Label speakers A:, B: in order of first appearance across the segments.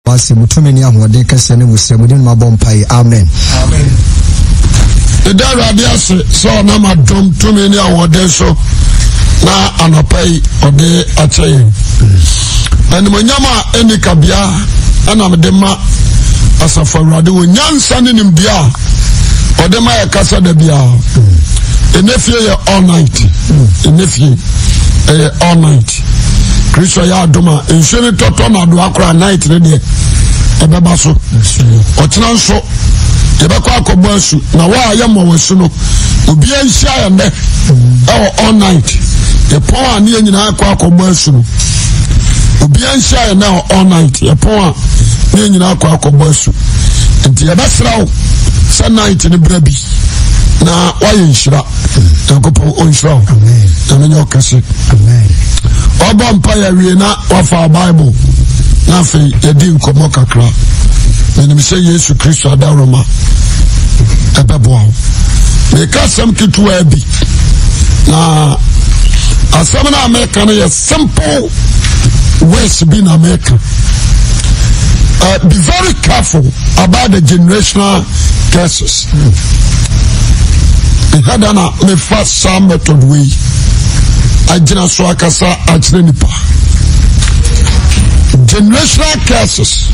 A: wase mutumeni ahode kase ne musremudin mabompai amen
B: amen eda radiase so na madom tumeni ahode so na anapai ode achaye animonyama enikabia ana medema asafawrade wonyansa ne nimbia ode ma yakasa da bia enefie ye all night enefie all night Kristo ya adoma enhwene toto na do akora night ne de ebeba so otena nso yebekwa akobo asu na wa ya mwasu no obi anhia ya ne all night ye pon ani nyina akwa akobo asu no obi anhia ya na all night ye pon ani nyina akwa akobo asu enti yebesrawo sa night ne brabi na wa ye nhira enkopo onhira amen amen okase amen Oba mpaya wiena wafa Bible na fe yedi nkomo kakra menim se Yesu Kristo adaroma ebebo me kasam kitu abi na asam na America na simple words be in America. Be very careful about the generational curses. Ihadana me first some method way ajina so akasa ajina nipa generational curses.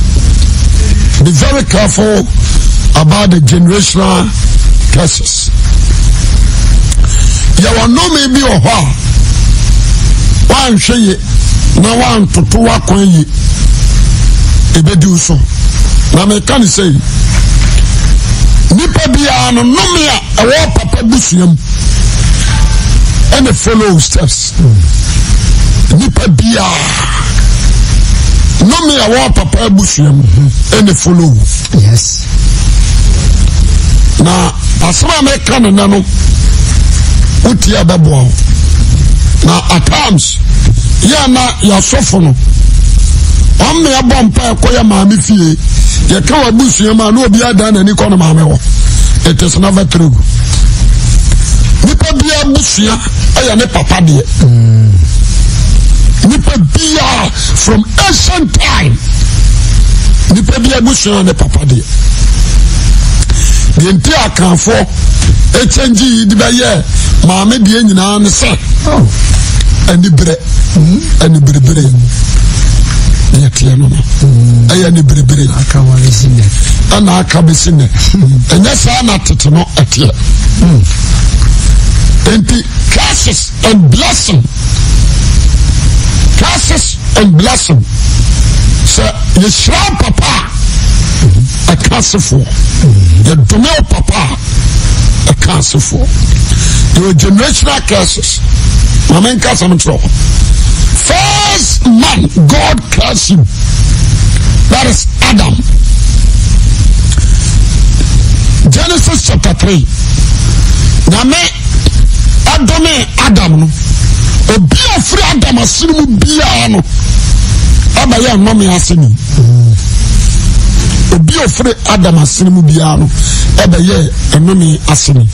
B: Be very careful about the generational curses. Ya wano me bi oha wan hweye na wan toto wakwan yi ebedi uso na me kan say nipa bia no nome a ewo papa busuam and the follow steps. Nipa bia no me awa papa busuam and the follow.
A: Yes.
B: Na asama me kan na no utia babo. Na at times ya na ya sofo no. On me abompa ekoya maami fie. Ye ka wa busuam na obi ada na ni kono maami wo. It is never true. Nipa bia busia aya ne papa de nipa bia from ancient time nipa bia busia ne papa de enti akanfo e change di ba ye maame de nyina ne se ani bre ya tie no aya ni bre
A: aka wale sine
B: ana aka besine enya sa na tete no atie enti curses and blessing. Curses and blessing. So you shall papa a curse for. You don't know papa a curse for. Your generational curses. Amen. First man God cursed him. That is Adam. Genesis chapter 3. Adam no obi ofri Adam asinu bia no abaya no me asini obi ofri Adam asinu bia no abaya no me asini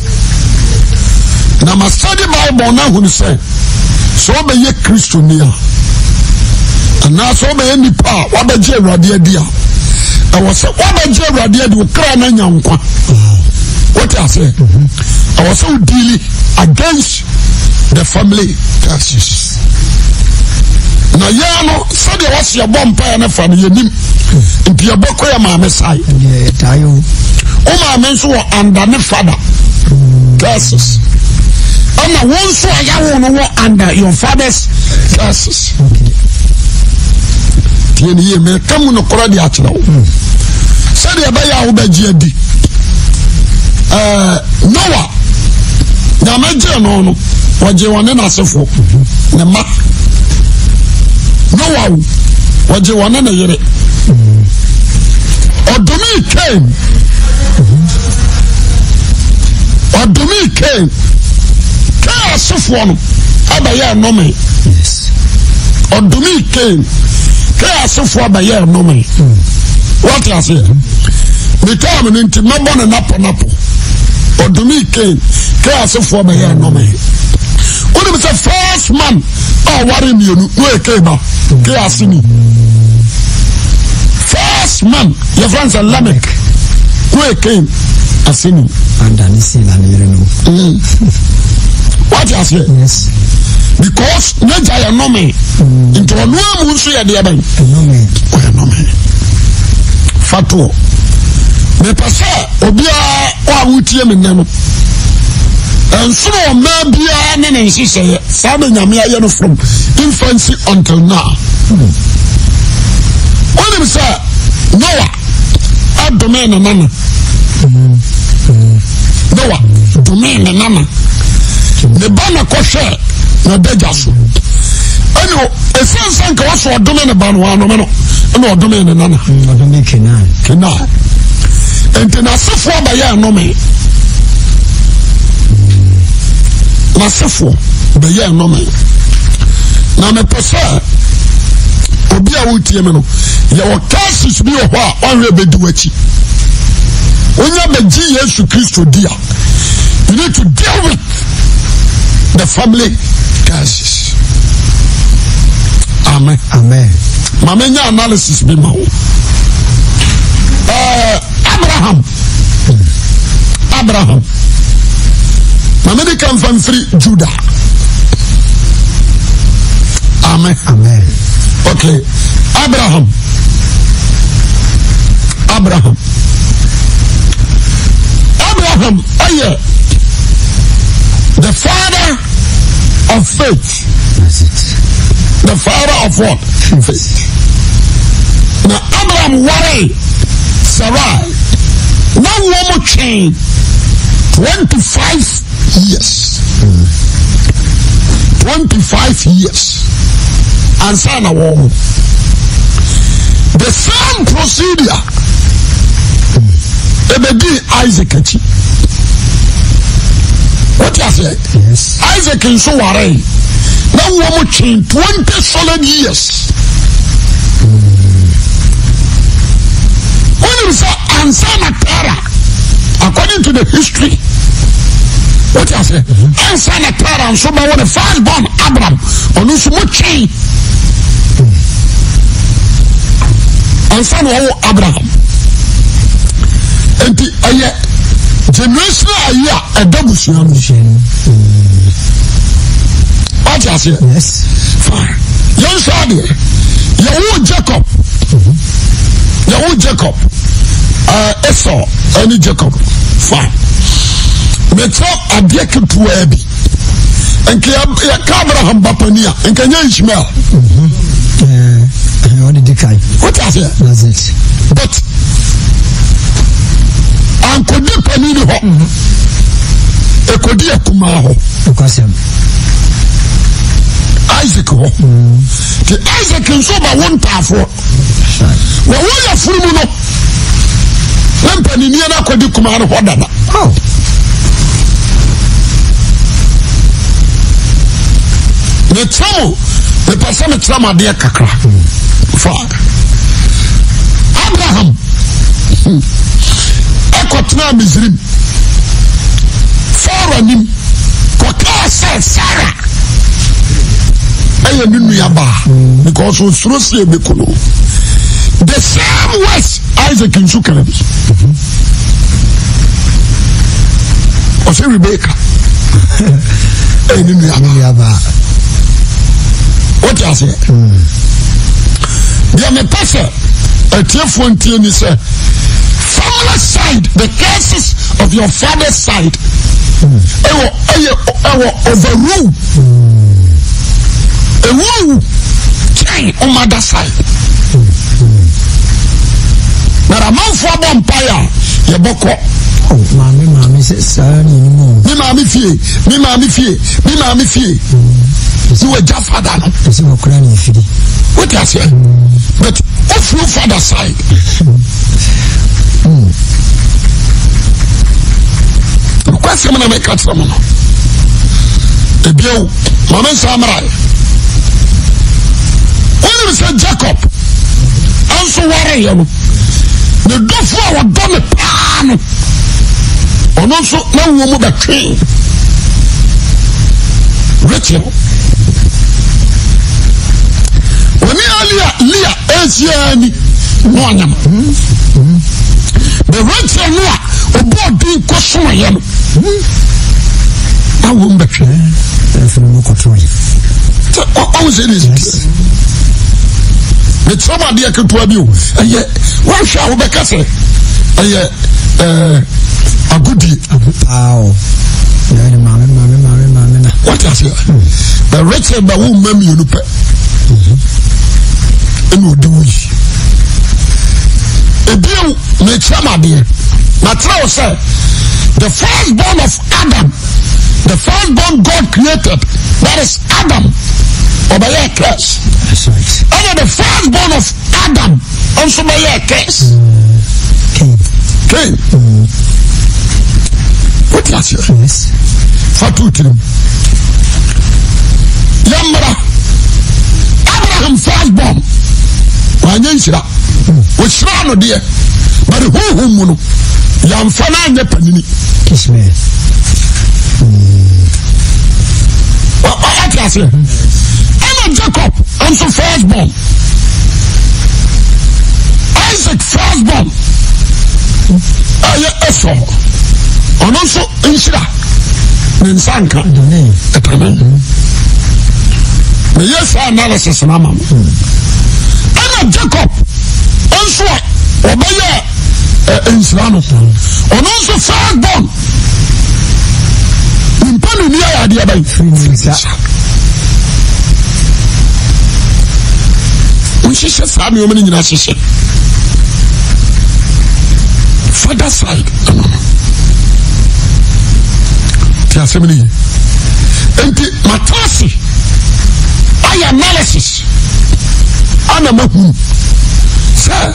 B: na ma study Bible na hu ni say so obeye Kristo ni a na so obeye nipa wabeje Awurade adia e wo se wabeje Awurade adia wo kra na nyankwa what I say I was so dealing against the family curses. Na yano said there was your bomb pie and a family nim in Piaboko ya mama side.
A: Yeah, tayo.
B: Oma mensu under the father curses. Ona wonso ayawo no under your father's curses. Tieni ye me kamu no kora di achira wo. Said ya ba ya wo ba ji adi. Noah na meje no waje wane na sefo ne ma Noah waje wane na yere odomi came ka sefo no abaye no me yes odomi came ka sefo abaye no me what I say the time nti mebo na napo odomi came ka sefo abaye no me when it was the first man worry me no ekeba ke asini first first man, your friends are Lamech. Where came Asini?
A: And Anisila, you know.
B: What you say?
A: Yes.
B: Because Naja no me. Into a new Musu ya diaban. No me. Fatu. Me pasa obia o awutie me nano. And so maybe I didn't see say Sabe Nyamia no from infancy until now. When him say Noah a domain and nana. Noah domain and nana. The banner kosher na dejaso. Anyo esensan ka waso domain and banwa no no. No domain and nana.
A: Domain Kenan.
B: Enti na sefo abaya no me. Na sefo baya no me. Na me pese obi a wotie me no. Ye wo cases bi ho a onwe bedi wachi. Onya beji Yesu Kristo dia. You need to deal with the family cases. Amen.
A: Amen.
B: Mamenya analysis bi ma wo. Abraham. Mamedi come from free Judah. Amen.
A: Amen.
B: Okay. Abraham. The father of faith.
A: That's it.
B: The father of what? Faith. Now Abraham worry Sarai. Now woman chain 25 years. 25 years. And son a woman. The same procedure. Ebedi Isaac. What you say?
A: Yes.
B: Isaac in so worry. Now woman chain 20 solid years. When you say Ansana Tara, according to the history, what you say? Ansana Tara and so by the firstborn Abraham on Usumuchi. Ansana Abraham. And the generation a double what you say?
A: Yes.
B: Fine. Young Saudi, Yahoo Jacob. Jacob. Esau, any Jacob. Fine. Metro Adiek to Ebi. And Abraham Bapania. And can you Ishmael?
A: What did you say?
B: What is it?
A: That's it.
B: But Uncle Dipani ho. Ekodia Kumaho.
A: Because
B: Isaac ho. The Isaac in sober one tafo. Well, we are full mono. Lampani near Kodi Kumano Hodana.
A: Oh.
B: The trouble, the person trauma dear Kakra. Fuck. Abraham. Ekotna Mizrim. Foreign. Koka said Sarah. I am in Yaba. Because we throw see Bekuno. The same was Isaac in Sukaram. Or say Rebecca. What you say? There may pass a tearful tear say, family side, the cases of your father's side, overrule. A woo chain on mother side. Now a man for vampire, your boko.
A: Oh, mommy says, son, you know.
B: Me mammy fee. You were just father. What you say? But if your father side, the question I'm make cut from the bill, Mamma Samurai. When you say Jacob, also worry you. The door for done a pan. And also, no woman that king. Rachel. When Leah Asiani, no anyam the Rachel no a obo din ko so ye no awu mbetwe
A: efunu mo control
B: o say this the trauma dey ketua bi o eye wan hwa wo be ka se eye agudi
A: awo yani mame na
B: what is it the Rachel ba wo mami you pe enu do wi ebiu na trauma dey na trawo say the firstborn of Adam, the firstborn God created, that is Adam, obey a curse.
A: That's right.
B: And the firstborn of Adam also obey a curse. Cain. What is it?
A: Yes.
B: Fatutim. Yamra. Abraham firstborn. Wanyanshira. Wishra no dear. But who muno. Yamfana nye panini.
A: Ishmael.
B: What is it? And Jacob also firstborn. Isaac firstborn. Esau. And also Inshira. Ninsanka. Etamen. Me yes analysis na mam. And Jacob also obey Inshirano. And also firstborn. Impanu ni ya dia bai. Unshishe sami omeni nyina shishe. Father side. Tia semeni. Enti matasi. Ay analysis. Ana mahu. Sa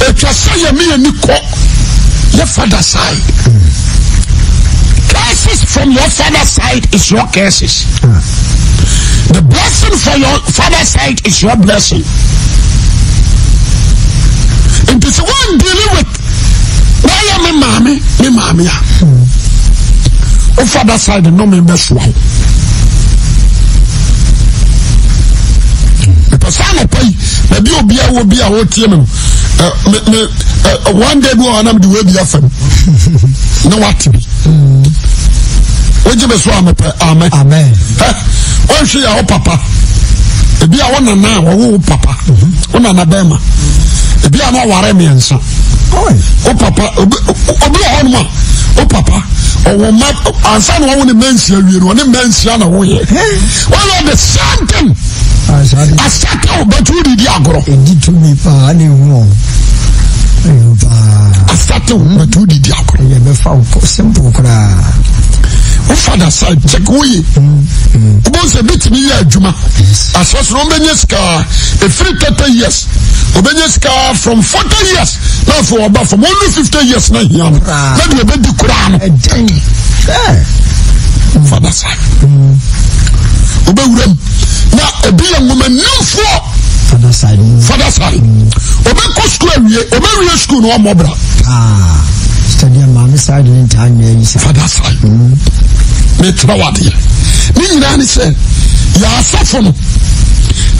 B: etwa saye mi ni ko. Your father side. Curses from your father's side is your curses. The blessing from your father's side is your blessing. And this one dealing with why am I mommy? Oh, father's side, no me best one. Because I pay, maybe will be a whole team. One day go on, I'm the way be often. No what to be. What you best want amen.
A: Amen.
B: One she our papa. If you are one now, oh papa. One anabema. If you are not worry me and son. Oh papa, oh papa. Oh map and son one mention you one mention away. One of the same thing. I sat out but you did agro.
A: It did to me pa any wrong.
B: I started but you did agro.
A: You be found simple cry.
B: Oh father side check we. Obonse bit me ya adwuma. Asos no benyeska e free 30 years. Obenyeska from 40 years. Now for about from only 50 years na here. Na be di Quran. Father side. Obewuram. Na ebi yan woman nufo.
A: Father side.
B: Obenko school wie, obenwie school no mobra.
A: Study mommy side in time here.
B: Father side. Me trawadi. Ni nyina ni say ya asafo no.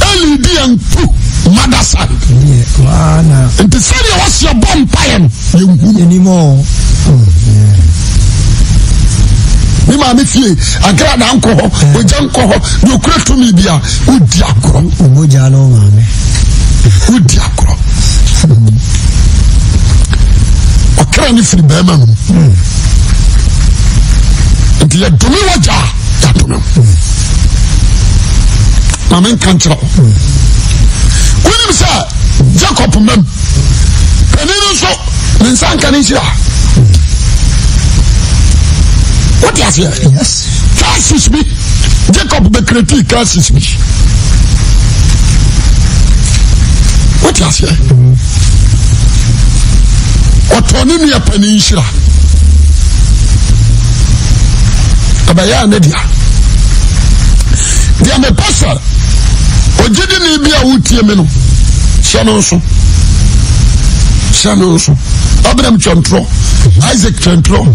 B: Eli di anpu mother side.
A: Yeah, na.
B: Nti say you was your bomb pie no.
A: Anymore.
B: Ni ma me fie agra na anko ho, oja nko ho, ni okura to mi bia, odi akro.
A: Omoja no mame.
B: Odi akro. Okra ni firi ba ma mu. Nti ya domi waja, ya domi. Mama nkantra. Woni msa Jacob mem. Penino so, ninsanka ni jira. What is here?
A: Yes.
B: Curses me. Jacob the critic curses me. What is here? Autonomy ya peninsula. Abaya nedia. Dia me pasa. Ojidi ni bia wutie me no. Shano so. Abraham chantro. Isaac chantro.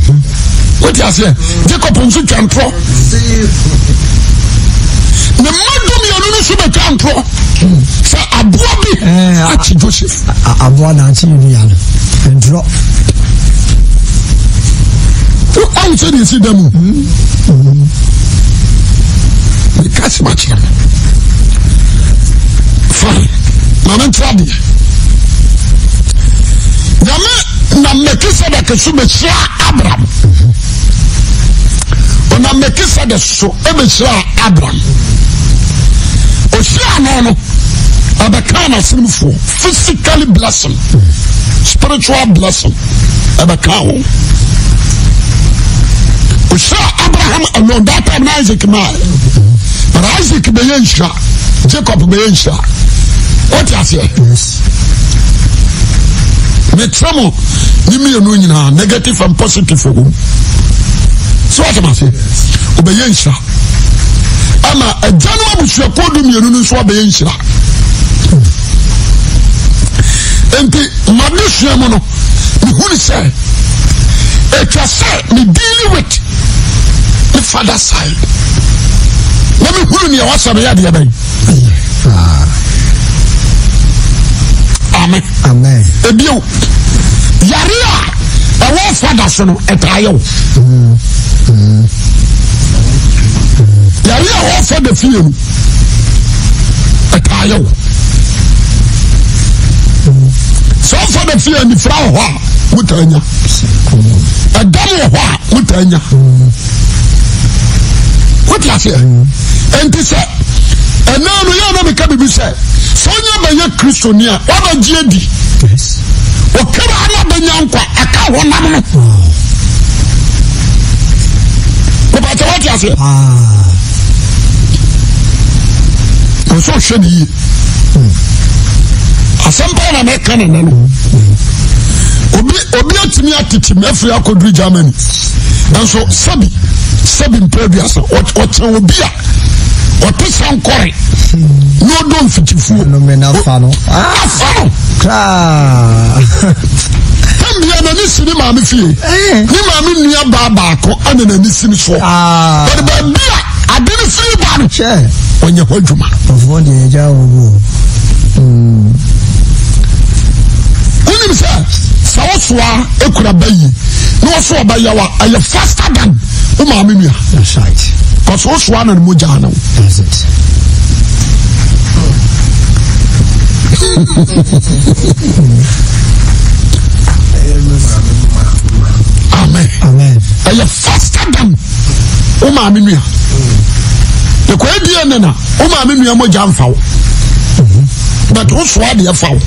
B: What you say? Jacob unso chantro. ne madom ya no so beka ntro sa aboa bi achi Joseph
A: aboa na achi ni ya no ntro
B: to am say dey see them the cash match fine mama trade na Melchizedek so be shira Abraham ona Melchizedek so e be shira Abraham o shira no abakana sinful physically blessing spiritual blessing abakao o shira Abraham alone that time Isaac man but Isaac be yensha Jacob be yensha what you say
A: yes
B: me tramo ni mi no nyina negative and positive for so what am I say obeye nshira ama ajanu abusu akodu mi no so obeye nshira enti madusu mo no ni hu ni say etwa say me deal with the father side na me hu ni ya wasabe ya de ya ben amen
A: amen
B: ebio yaria ewo father so no etayo yaria ewo father fie no etayo so father fie ni fra ho a mutanya adam ho a mutanya what you say enti say enano ya na me ka bibi say sonya banya kristonia waba jiedi
A: yes
B: okara ana banya nkwa aka honam no ko ba tawa ti ase so shedi asampa na me kan na no obi atimi atiti mefri akodru Germany so sabi mpeduasa o obi a otesan kore no don fitifu
A: no mena fano
B: tambia na ni sini ma me fie ni ma me nua baba ko ana na ni sini so but ba bia adini fie ba no
A: che
B: onye hwadwuma
A: ofo de ja obo
B: unim sa woswa ekura bayi no so obayawa aye faster than o ma me nua
A: that's right
B: cause woswa na mo jana
A: that's it
B: amen
A: amen
B: aye faster than o ma me nua the kwa die ne na o ma me nua mo jamfa wo but woswa de yafa wo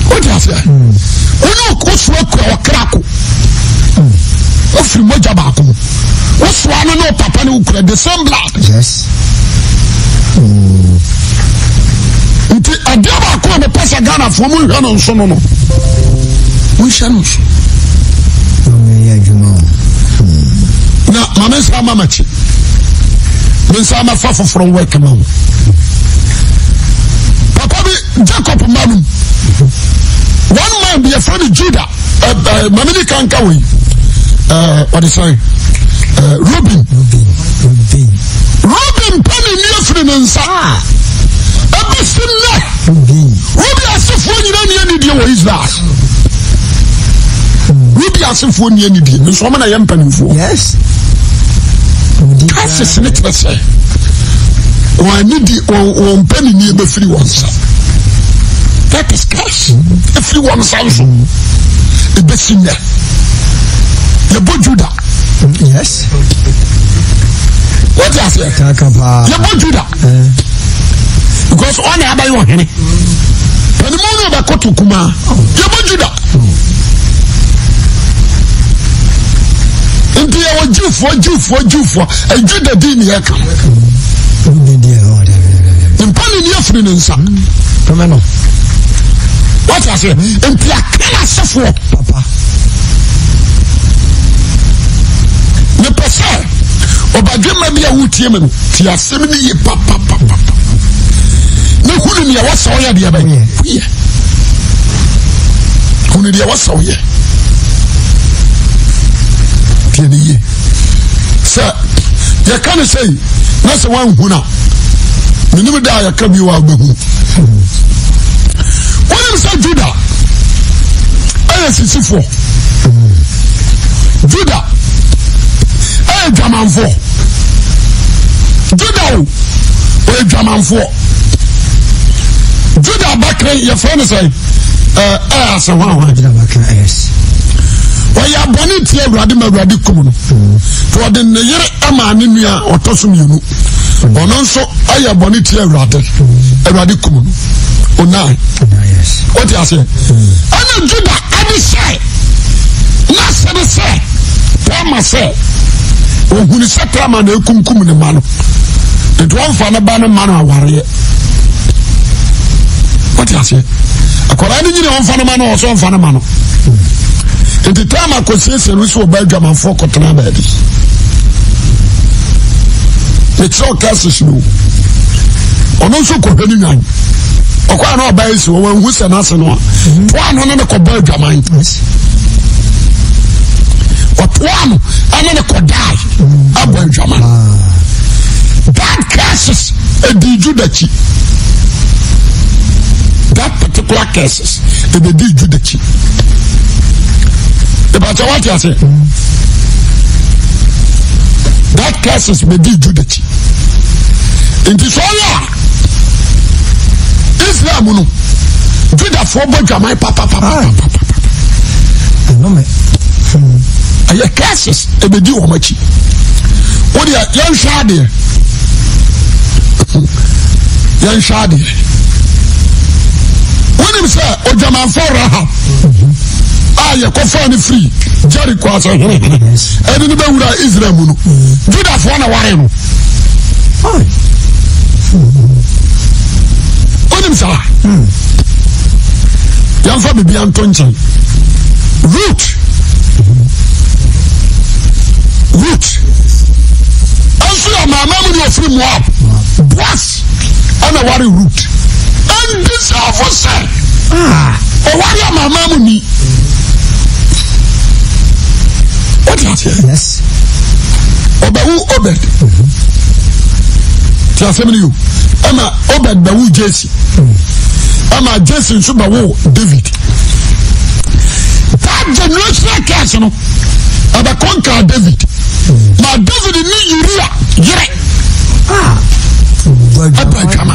B: what you say ono ko so akura okrako ofiri moja ba ko woswa no papa ne ukura the same blood
A: yes
B: nti adia ba ko me pesa Ghana fo mu hwa no nso no mu hwa no nso
A: me ya juma
B: na mama sa mama chi me sa ma fa from work ma papa bi Jacob manum one man be a friend Judah mamini kanka we what is say Ruben penny near Frinansa Abasinna Ruby asifo nyina ne ni wo Israel Ruby asifo ne ni die nso ma na ye mpanimfo
A: yes
B: kasi senate say wa ni di on penny ni be free once that is cash everyone sounds e be sinna le bo Judah
A: yes
B: what you say
A: takapa
B: le bo Judah because on aba yo hene pani mo no ba koto kuma le bo Judah nti ya wajufo e Judah din ya ka mpani ni afri nsa
A: tomeno
B: what you say nti akala sefo
A: papa
B: ne pese obadwema bia wutie me no ti asem ni ye papa ne hunu ni ya wasa oya bia ba ye hunu ni ya wasa oya tieni ye sa You can't say, that's the one who now. You never die, you come you out the who. When you say Judah, I see for Judah, I German for Judah, I German for Judah back, your friend say, as a one, yes. Why you are born here, Radima Radikum? For the year Amania or Tosum, or also I am born here, Radikum. Oh, nine. Yes. What do you say? I know Judah, I say, not say, Pama say, who is a Traman, a Kumkum in the man. It won't find a banner man or warrior. What do you say? According to one fan man or some fan man. At the time I could say, we saw Belgium and Fort Cotonabed. It's all cases, no. On also Copenhagen. Or quite no base when who's an arsenal. 100 Belgium. But one, another could die. A Belgium. That cases a Judachi. That particular cases, they did Judachi. About what you say? That cases may be Judachi. In this all Islam, Judah for Benjamin, papa. I hear cases, they may do much. What are young Shadi? Young Shadi. When you say, oh, Jaman for Rahab, you can find free. Jericho, I didn't know where Israel. Judah for one warrior. What you say? Young Fabi be Antonchi. Root. Also, my mama will free Moab. Boss. And a worry root. And this is our first time. Oh, why am I mammy? What is it? Yes. Obed. Tell you. Emma Obed Bawu Jesse. Emma Jesse Subawo David. That generational case, you know. Aba conquer David. Now David need Uriah. Abraham.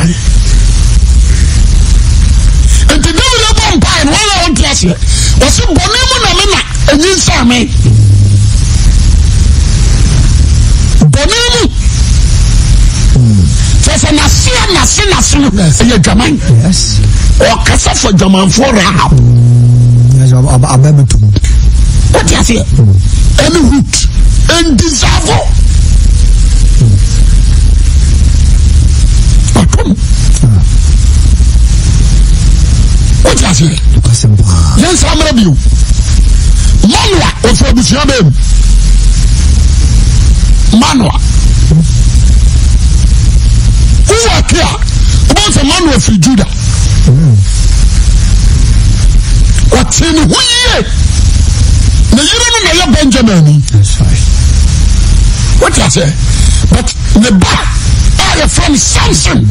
B: And the devil of Empire, and one I want to say, was a Bonamuna and you saw me. Bonamu. There's a Nasia, a German. Yes. Or Casa for German for Rahab. What do you say? Any root and disavow. What you say? Yes, I'm ready. Manua of Abusiabem. Manua. Who are here? About a man of Judah. What's in who ye? No, you don't know Benjamin. That's right. What you say? But the back are from Samson.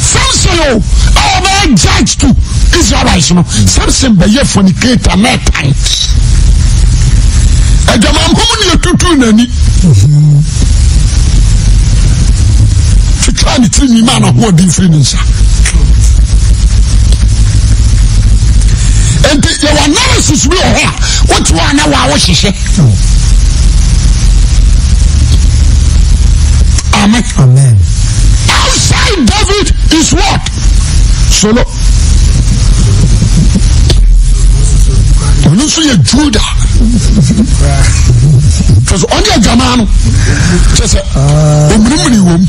B: Samson, our man judge to Israelites, Samson be a fornicator, not tight. And the man who you to nani to try to treat me man of what difference. And your analysis will hear what one hour she said. Amen. Outside David is what? Solo. You see a Judah. Because only a German. Just a minimum.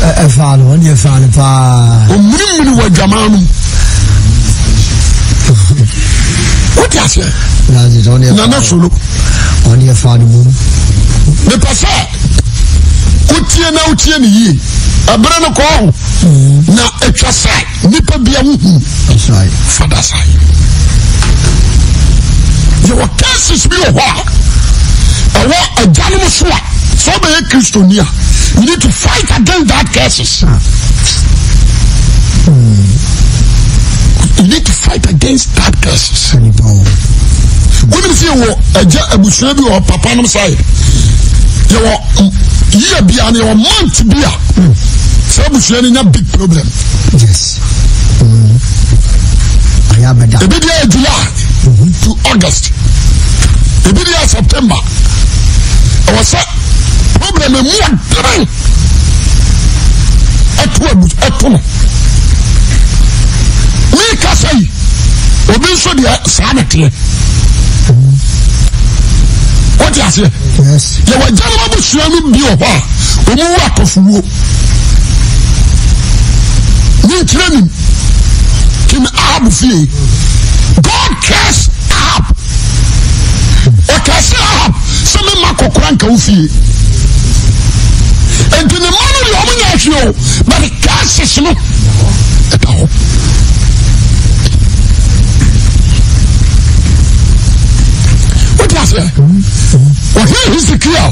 B: A fan, only a fan. A minimum German. What is it? Nana Solo. Only a fan. The passage. Utie ni abra no ko na etwasa nipa bia hu father side your cases be ho ɛwɔ agyanom so a sɛ ɔbɛyɛ kristonia you need to fight against that curses. You need to fight against that curses. When you see what a bushrabi or papanum side, you are year beyond your month beer. So bushrabi a big problem.
A: Yes. I have a
B: day July to August. A day September. I was a problem in one time. At home. Me kasai obi so de sanete what you say
A: yes
B: ye wa jana bu suanu bi o ba o mu wa kofuwo ni training kin Ahab fie God cares Ahab o cares Ahab so me makokora nka wo fie enti ne manu le o mu nya hwe o but the cares no eta ho. What is Ezekiel?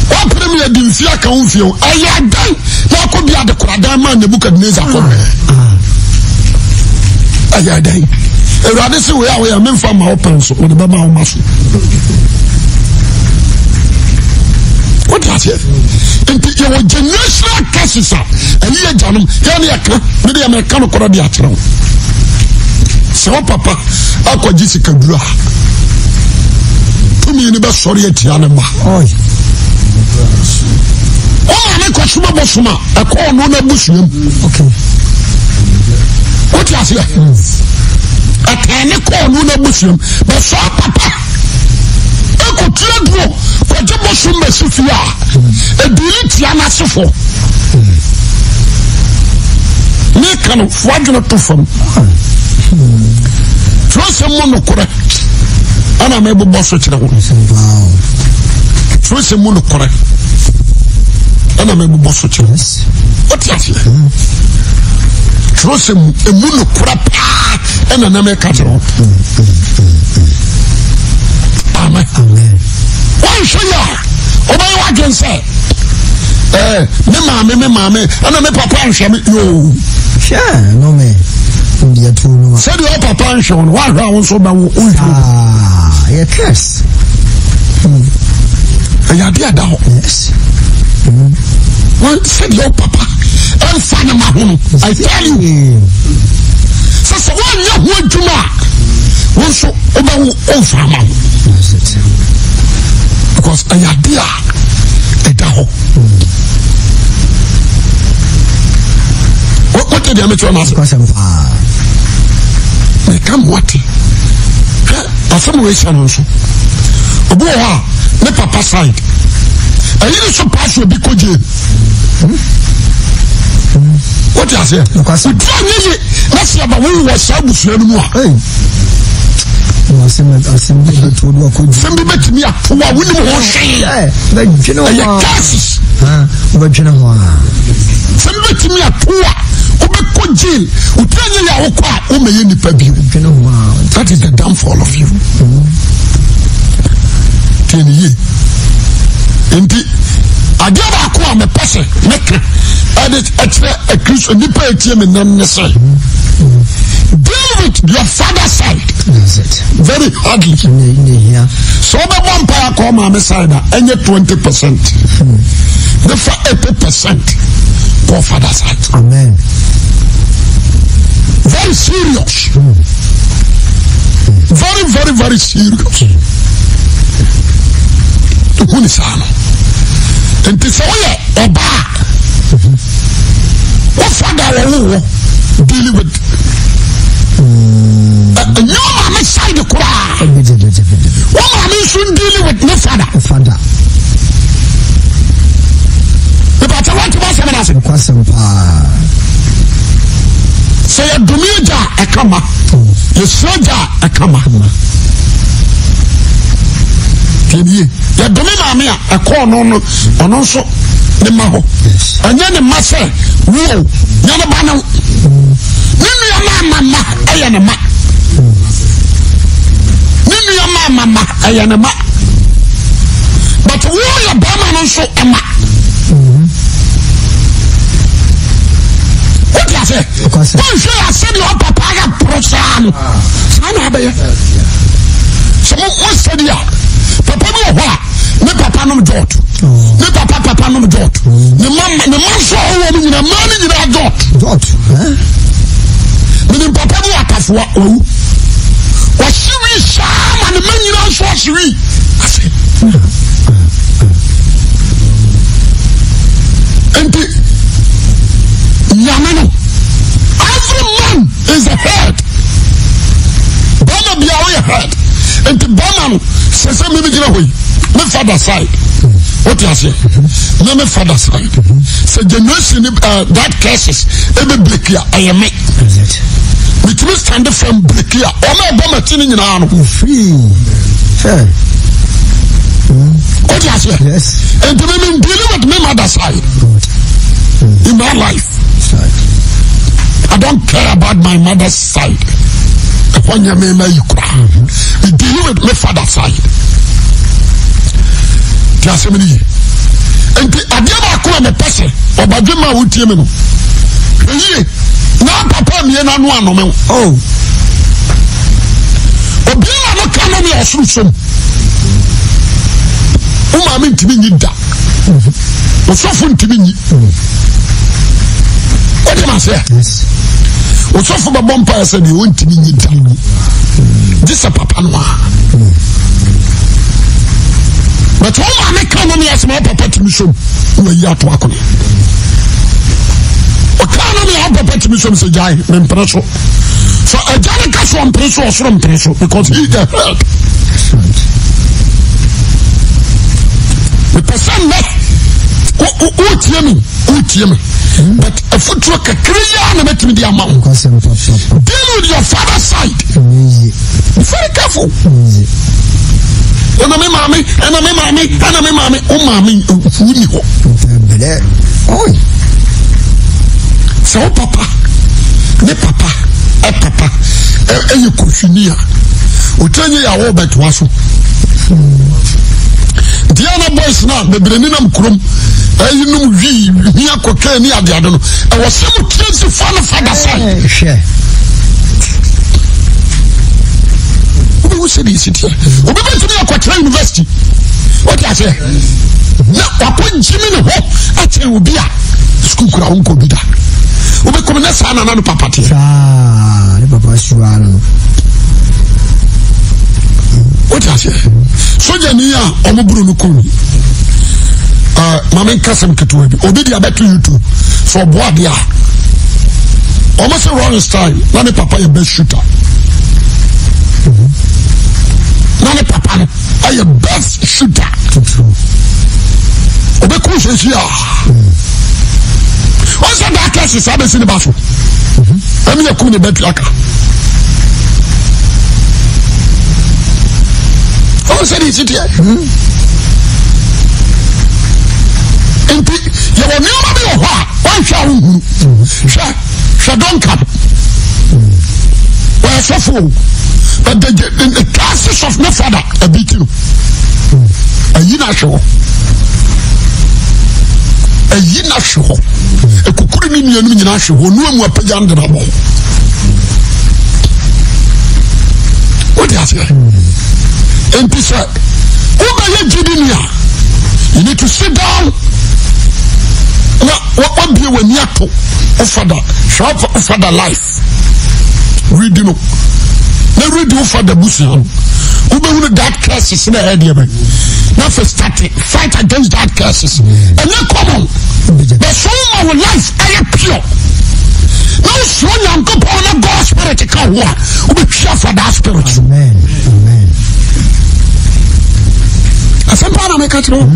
B: What premier did see a council? I had done. Now could be at the Kradama, the book of Neza. I had done. A rather say we are men from our parents or the Bama muscle. What is it? Your generational cases are a year, Janum, Yaniaka, maybe American Koradiatron. So, Papa, I could Jessica Dura. To me, you never sorry at Yanama. Oh, I make a suma bosuma. I call no Muslim. Okay. What you say? I can't call no Muslim. But so, Papa, I could tell you what the Muslim Sophia. A delete Yana Sofo. Make an fraudulent to from. Throw someone no correct. And I'm able to boss it. Throw someone no correct. And I'm able to boss it. What you say? Throw some a moon crap and an American. Amen. Why should you? Obey what I can say. Me mammy, and I'm a papa and shame it. No.
A: Sure, no me.
B: Said your papa and Sean, why round so about
A: yeah, curse.
B: I did that.
A: Yes.
B: Well, said your papa and father, my home. I tell you. So, one young word to mark. One so about all farmer. Because I did a dao. What did you make your master? I come what? I some way also. Oboa, ne papa side. I need to pass you because you. What you say? Let's see about who was Sabus anymore. Somebody met me up to a winning horse. Somebody me up jail, that is the downfall of you. Indeed, I gave a person, and it's a Christian, deal with your father's side. Very hardly. So the one pair call my side, and yet 20%. The 80% call father's side. Amen. Very serious. Very, very serious. Who is Hano? And to say, oh, Oba. What father dealing with? No man side the Quran. What man shouldn't deal with no father. But I want to ask a question. Say a Dominja a kama, a soldier a kama. Can you? Ya Domina mea a corn on also the maho. And then the master, whoa, Yanabano. Nini mama, I am a ma. Nini mama, ayanema. But who your Bama no so Emma? What do you say? Don't say I said your papa prosan. So what said ya? Papa no what? Me papa no jot. Me papa no jot. The man so woman in a man in a jot. Me papa no atafwa o. Wa shiri sham and the man in a so shiri. I say and Yamano, every man is a head. Bama be a head. And the Bama says, "I'm going to my father's side." What you say? My father's side. So generation that cases every break here. I am it. Which means stand from break here. All my Bama tuning in arm free. What you say? Yes. And the women dealing with my mother's side. In my life, I don't care about my mother's side. When you you cry, you deal with my father's side. And I never call a person or by the man who tell me. Now, Papa, me and one. Oh, be a economy or solution. Oh, I mean to be that. What's often to be. What do you say? Yes. What's off of a bumper said you want to be done. This a papa noir. But all my economy as my papa to me so we are to work on it. Economy of papa to me so say jai men preso. So a janica from preso or from preso because he the hurt. The person Utiemi. But a foot truck a clear and make me the amount. Deal with your father's side. Be very careful. And I'm mommy. Oh, mommy, so papa, ne papa, and you could finish. Will tell you our bet was. Diana boys now, the Breninam Krum. You know, we are cocaine near the other. I was some kids to follow father side. Who said this? We went to the Aquatic University. What I say? Now, I put Jimmy in the home. I tell you, be a school crown could be that. We will come in the sun and another papa. Ah, the papa Suan. What I say? So, Jania, or Bruno Kuni. Mama Kasam Katubi, Obidi about YouTube for Boadia. Almost a wrong style. Nani Papa, your best shooter. Nani Papa, are your best shooter. Obekus is here. What's that class is Abbas in the bathroom? I mean, I couldn't bet like oh, said it's here. You will never be a one shall don't come. Well, so full. But the classes of my father are beating. A yinasho. A yinasho. A kukuri yinasho. Who knew him were pagan the rubble. What is it? And he said, you need to sit down. What be when you offer the life? Reading up. They read for the Bussian. Who be that cases in the head of it. Not for starting, fight against that cases. And then come on. The soul of life, I am pure. No son, I'm going to God's spirit to come. Who be pure for that spirit. Amen. Amen. I said, Pana, make it wrong.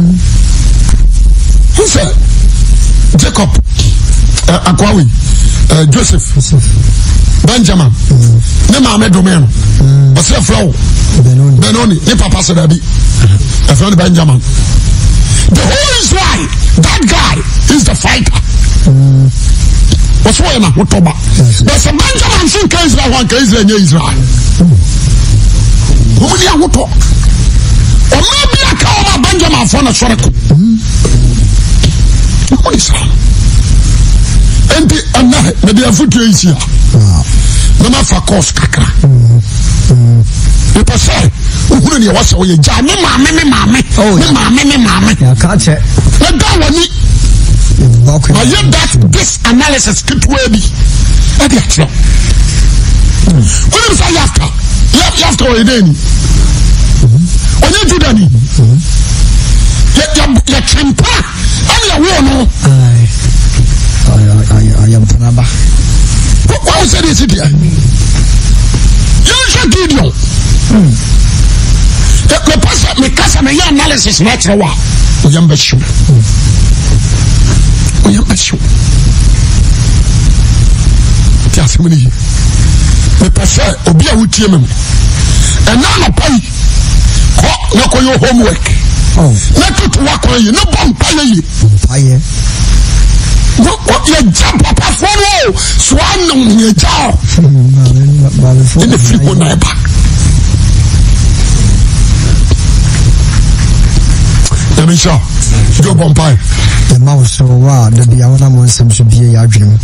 B: Who said? Jacob, Akwawi, Joseph, Benjamin, Nema Medomeno, Basia Flow, Benoni, ne Papa Sadabi, a friend Benjamin. The whole Israel, that guy is the fighter. What's why I'm not Toba? There's a Benjamin think Israel, one Israel, Israel. Who will you talk? maybe a cow Benjamin for a sort of. What is that? And maybe a foot is here. No matter course, Kaka. People say, who you was away, Jammy, mammy. Oh, mammy.
A: I can't say.
B: Let that one. I hear that this analysis could be. What is I after? You have to ordain. When you do that, you temper and you won't. I am Panaba. What was it? Is it here? You should give you. The person, because I'm a analysis natural. We am sure. We am sure. Just a minute. The person will be a routine. And now, pay. Not on your homework. Oh, not to work on you. No bomb pay. What you jump up a follow, swan on your jaw. In the flip on my back. Let me show. Go bumpy. The mouse so wow, the Biana some should be a dream.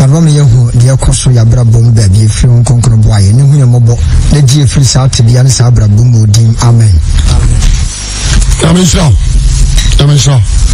B: I run me who the Acoso Yabra Boom baby, if you conquer boy, and then mobile, the dear free out to the Anisabra Boom, Amen. Let me show.